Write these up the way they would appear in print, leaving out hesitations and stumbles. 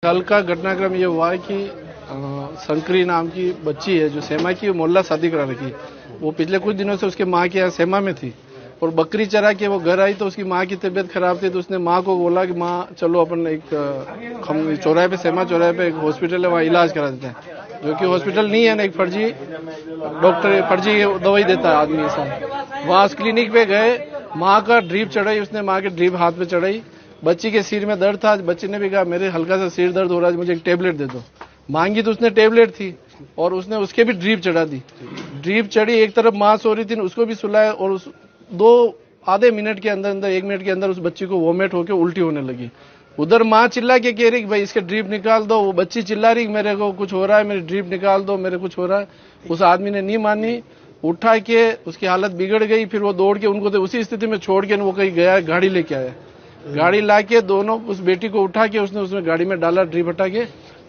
कल का घटनाक्रम ये हुआ है कि शंकरी नाम की बच्ची है जो सेमा की मोहल्ला शादी करा रखी। वो पिछले कुछ दिनों से उसके माँ के यहाँ सेमा में थी और बकरी चरा के वो घर आई तो उसकी माँ की तबीयत खराब थी। तो उसने माँ को बोला कि माँ चलो अपन एक चौराहे पे सेमा चौराहे पे एक हॉस्पिटल है वहाँ इलाज करा देते हैं। जो कि हॉस्पिटल नहीं है ना, एक फर्जी डॉक्टर फर्जी दवाई देता है आदमी ऐसा। वहाँ उस क्लिनिक पे गए, माँ का ड्रिप चढ़ाई, उसने माँ के ड्रिप हाथ में चढ़ाई। बच्ची के सिर में दर्द था, बच्ची ने भी कहा मेरे हल्का सा सिर दर्द हो रहा है, मुझे एक टेबलेट दे दो। मांगी तो उसने टेबलेट थी और उसने उसके भी ड्रिप चढ़ा दी। ड्रिप चढ़ी, एक तरफ माँ सो रही थी उसको भी सुलाया और उस आधे मिनट के अंदर अंदर 1 मिनट के अंदर उस बच्ची को वोमिट होकर उल्टी होने लगी। उधर माँ चिल्ला के कह रही भाई इसके ड्रिप निकाल दो। वो बच्ची चिल्ला रही मेरे को कुछ हो रहा है, मेरी ड्रिप निकाल दो, मेरे कुछ हो रहा है। उस आदमी ने नहीं मानी, उठा के उसकी हालत बिगड़ गई। फिर वो दौड़ के उनको तो उसी स्थिति में छोड़ के वो कहीं गया, गाड़ी लेके आया। गाड़ी लाके दोनों उस बेटी को उठा के उसने उसमें गाड़ी में डाला ड्रिप हटा के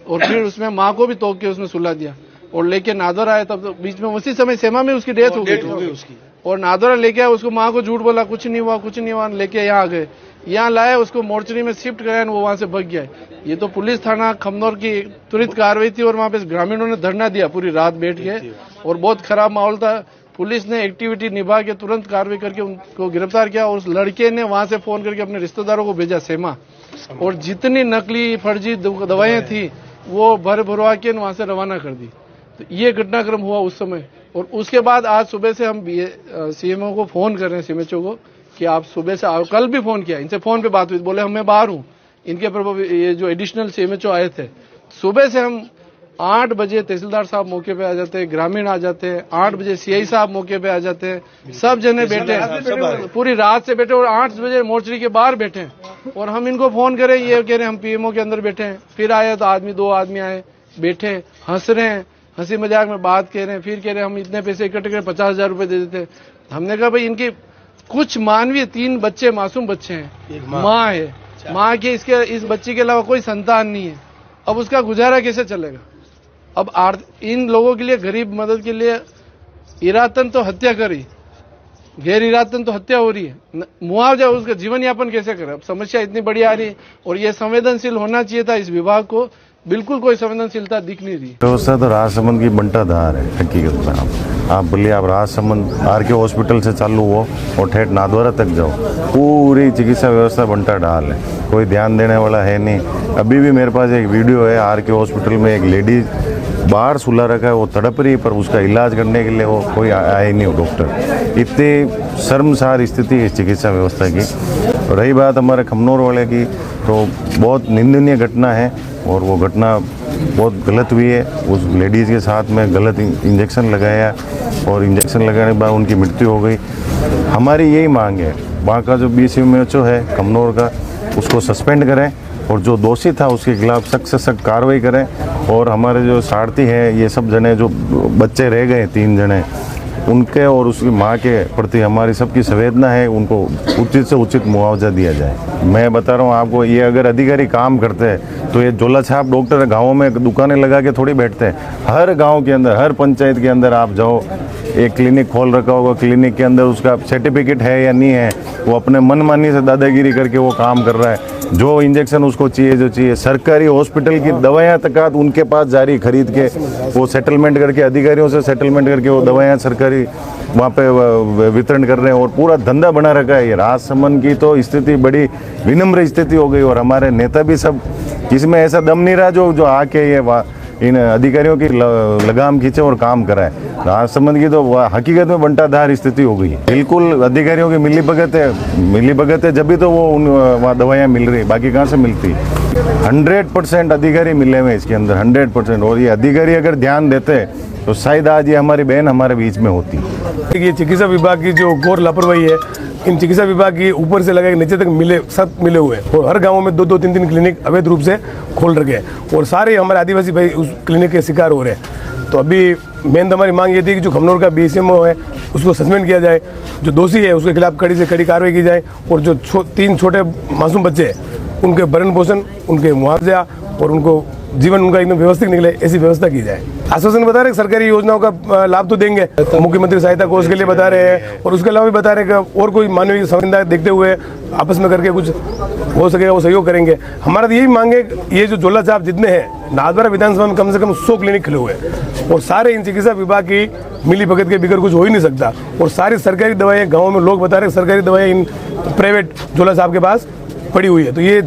और फिर उसमें माँ को भी तोड़ के उसमें सुला दिया और लेके नादौरा आया। तब तो बीच में उसी समय सेमा में उसकी डेथ हो गई उसकी। और नादौरा लेके आया उसको, माँ को झूठ बोला कुछ नहीं हुआ कुछ नहीं हुआ, लेके यहाँ आ गए। यहाँ लाया उसको मोर्चरी में शिफ्ट कराया, वो वहां से भाग गया। ये तो पुलिस थाना खमनौर की त्वरित कार्रवाई थी और वहां पे ग्रामीणों ने धरना दिया पूरी रात बैठ के और बहुत खराब माहौल था। पुलिस ने एक्टिविटी निभा के तुरंत कार्रवाई करके उनको गिरफ्तार किया और उस लड़के ने वहां से फोन करके अपने रिश्तेदारों को भेजा सेमा, और जितनी नकली फर्जी दवाएं थी वो भर भरवा के वहां से रवाना कर दी। तो ये घटनाक्रम हुआ उस समय। और उसके बाद आज सुबह से हम सीएमओ को फोन कर रहे हैं, सीएमएचओ को, कि आप सुबह से आओ। कल भी फोन किया, इनसे फोन पे बात हुई, बोले मैं बाहर हूँ। इनके पर ये जो एडिशनल सीएमएचओ आए थे, सुबह से हम 8 बजे तहसीलदार साहब मौके पे आ जाते हैं, ग्रामीण आ जाते हैं, 8 बजे सीआई साहब मौके पे आ जाते हैं, सब जने बैठे हैं, पूरी रात से बैठे और 8 बजे मोर्चरी के बाहर बैठे हैं। और हम इनको फोन करें, ये कह रहे हैं हम पीएमओ के अंदर बैठे हैं। फिर आए तो 2 आदमी आए, बैठे हंस रहे हैं, हंसी मजाक में बात कह रहे हैं। फिर कह रहे हैं हम इतने पैसे इकट्ठे करें, 50,000 रुपए दे देते। हमने कहा भाई इनकी कुछ मानवीय, 3 बच्चे मासूम बच्चे हैं, माँ है, माँ के इस बच्ची के अलावा कोई संतान नहीं है। अब उसका गुजारा कैसे चलेगा? अब इन लोगों के लिए गरीब मदद के लिए इरादतन तो हत्या करी, गैर इरादतन तो हत्या हो रही है, मुआवजा उसका जीवन यापन कैसे करे? अब समस्या इतनी बड़ी आ रही है और ये संवेदनशील होना चाहिए था इस विभाग को, बिल्कुल कोई संवेदनशीलता दिख नहीं रही। तो राजसमंद की बंटा धार है हकीकत में। आप बोलिए, आप राजसमंद आरके हॉस्पिटल से चालू हो और ठेठ नादौरा तक जाओ, पूरी चिकित्सा व्यवस्था बंटा ढाल है, कोई ध्यान देने वाला है नहीं। अभी भी मेरे पास एक वीडियो है, आरके हॉस्पिटल में एक लेडी बाहर सुला रखा है, वो तड़प रही, पर उसका इलाज करने के लिए वो कोई आया ही नहीं हो डॉक्टर। इतनी शर्मसार स्थिति है इस चिकित्सा व्यवस्था की। रही बात हमारे खमनौर वाले की, तो बहुत निंदनीय घटना है और वो घटना बहुत गलत हुई है। उस लेडीज़ के साथ में गलत इंजेक्शन लगाया और इंजेक्शन लगाने के बाद उनकी मृत्यु हो गई। हमारी यही मांग है, वहाँ का जो BCMHO है खमनौर का, उसको सस्पेंड करें और जो दोषी था उसके खिलाफ सख्त से सख्त कार्रवाई करें। और हमारे जो सारथी हैं, ये सब जने जो बच्चे रह गए 3 जने, उनके और उसकी माँ के प्रति हमारी सबकी संवेदना है, उनको उचित से उचित मुआवजा दिया जाए। मैं बता रहा हूँ आपको, ये अगर अधिकारी काम करते हैं तो ये झोला छाप डॉक्टर गाँवों में दुकानें लगा के थोड़ी बैठते हैं। हर गांव के अंदर, हर पंचायत के अंदर आप जाओ, एक क्लिनिक खोल रखा होगा, क्लिनिक के अंदर उसका सर्टिफिकेट है या नहीं है, वो अपने मनमानी से दादागिरी करके वो काम कर रहा है। जो इंजेक्शन उसको चाहिए, जो चाहिए, सरकारी हॉस्पिटल की दवाइयाँ तक उनके पास जारी खरीद के वो सेटलमेंट करके, अधिकारियों से सेटलमेंट करके वो दवाइयाँ सरकारी वहाँ पे वितरण कर रहे हैं और पूरा धंधा बना रखा है। ये राजसमंद की तो स्थिति बड़ी विनम्र स्थिति हो गई और हमारे नेता भी सब इसमें ऐसा दम नहीं रहा जो आके ये इन अधिकारियों की लगाम खींचे और काम कराए। राजसमंद की तो हकीकत में बंटाधार स्थिति हो गई है। बिल्कुल अधिकारियों की मिली भगत है, जब भी तो वो वहाँ दवाइयाँ मिल रही, बाकी कहाँ से मिलती। 100% अधिकारी मिले हुए इसके अंदर, 100%। और ये अधिकारी अगर ध्यान देते तो शायद आज ये हमारी बहन हमारे बीच में होती। ये चिकित्सा विभाग की जो घोर लापरवाही है, इन चिकित्सा विभाग की ऊपर से लगा के नीचे तक सब मिले हुए हैं और हर गांव में 2-2, 3-3 क्लिनिक अवैध रूप से खोल रखे हैं और सारे हमारे आदिवासी भाई उस क्लिनिक के शिकार हो रहे हैं। तो अभी मेन हमारी मांग ये थी कि जो खमनौर का BCMO है उसको सस्पेंड किया जाए, जो दोषी है उसके खिलाफ कड़ी से कड़ी कार्रवाई की जाए और जो 3 छोटे मासूम बच्चे हैं उनके भरण पोषण, उनके मुआवजा और उनको जीवन उनका एकदम व्यवस्थित निकले, ऐसी व्यवस्था की जाए। आश्वासन बता रहे हैं सरकारी योजनाओं का लाभ तो देंगे, मुख्यमंत्री सहायता कोष के लिए बता रहे हैं, और उसके अलावा भी बता रहे हैं कि और कोई मानवीय संवेदना देखते हुए आपस में करके कुछ हो सकेगा वो सहयोग करेंगे। हमारा तो यही मांग है, ये जो झोला छाप जितने हैं नाथद्वारा विधानसभा में कम से कम 100 क्लिनिक खुले हुए हैं और सारे इन चिकित्सा विभाग की मिली भगत के बिगड़ कुछ हो ही नहीं सकता, और सारी सरकारी दवाएं गाँव में लोग बता रहे हैं सरकारी दवाएं इन प्राइवेट झोला छाप के पास पड़ी हुई है। तो ये